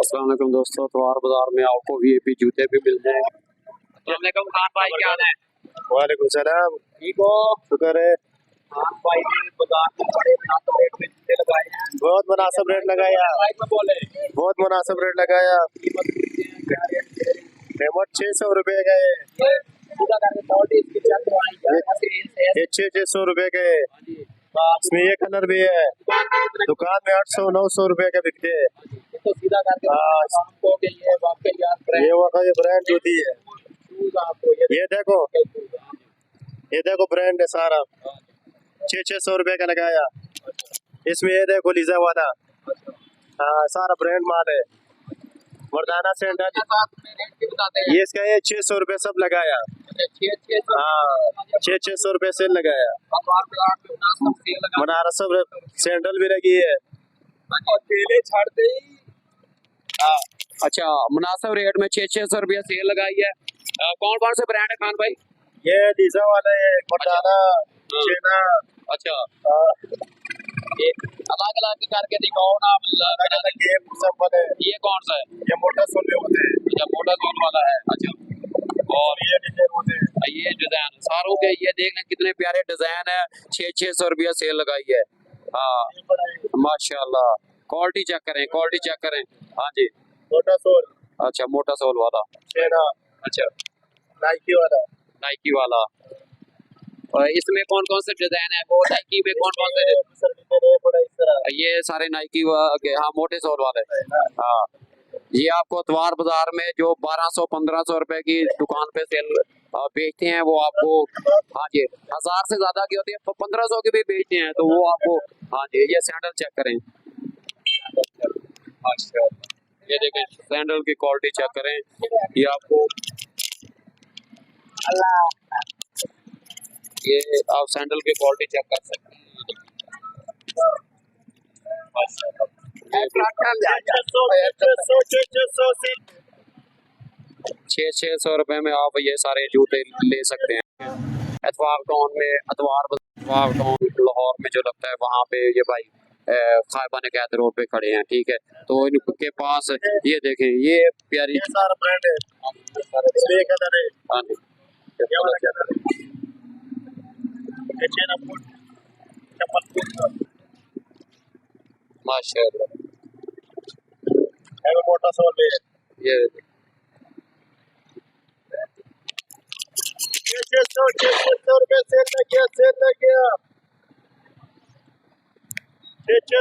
अस्सलाम वालेकुम दोस्तों, अतवार बाजार में आपको वीआईपी जूते भी मिल जाएंगे। अस्सलाम वालेकुम खान भाई, क्या हाल है? वालेकुम सलाम। ठीक हो? शुक्र है। खान भाई ने बाजार में बड़े मुनासिब रेट में जूते लगाए हैं। बहुत मुनासिब रेट लगाया, लाइव में बोले बहुत मुनासिब रेट लगाया। कीमत कितनी है, क्या रेट है? कीमत 600 रुपए का है। पूरा करके क्वालिटी इसकी चेक करवाई है। ये 600 रुपए के है। हाँ जी, इसमें ये कलर भी है। दुकान में 800-900 रुपए का बिकते हैं। इसको सीधा करके हाँ। आपको के ये वाकई यार ये वाकई ब्रांड जूती है। शूज आपको ये देखो, ये देखो ब्रांड है सारा। 600 रुपए का लगाया। इसमें ये देखो लीजा वाला, हाँ सारा ब्रांड माल है। मर्दाना सैंडल ये इसका ये 600 रुपए सब लगाया। हाँ 600 रुपए सेल लगाया। बनारस सब सैंडल भी लगी है। अकेले छाड़ते ही अच्छा मुनासिब रेट में 600 रुपया सेल लगाई है। कौन कौन से ब्रांड है खान भाई? ये लीजा वाला है, मर्दाना, शेना। अच्छा अलग अलग करके दिखाओ ना। ये सब वाले, ये कौन सा है? ये मोटा सोले होते हैं। अच्छा मोटा सोल वाला है। अच्छा और ये डिजाइन होते हैं। ये डिजाइन सारों के ये देखना कितने प्यारे डिजाइन है। 600 रुपया सेल लगाई है। हाँ माशाल्लाह, क्वालिटी चेक करें, क्वालिटी चेक करें। हाँ जी मोटा सोल। अच्छा मोटा सोल वाला शेना। अच्छा नाइकी वाला। नाइकी वाला। और इसमें कौन कौन से डिजाइन है? वो नाइकी में कौन कौन से? ये सारे नाइकी के, हाँ मोटे सोल वाले। हाँ ये आपको अतवार बाजार में जो 1200-1500 रुपए की दुकान पे सेल बेचते हैं वो आपको, हाँ जी 1000 से ज्यादा की होती है, 1500 की भी बेचते हैं तो वो आपको, हाँ जी ये सैंडल चेक करें। अच्छा ये देखें सैंडल की क्वालिटी चेक करें। ये आपको ये आप सैंडल की क्वालिटी चेक कर सकते हैं। 600 रुपए में आप ये सारे जूते ले सकते हैं। अतवार टाउन में, अतवार टाउन लाहौर में जो लगता है वहाँ पे ये भाई खाइबा नकैत रोड पे खड़े हैं, ठीक है। तो इनके पास ये देखें ये प्यारी सारा ब्रांड है। इसमें एक कलर है। हाँ जी ये वाला कलर है। ये चेन अप चप्पल माशाल्लाह। है मोटा सोल है। ये 600 रुपए सेल लग गया, सेल लग गया। 600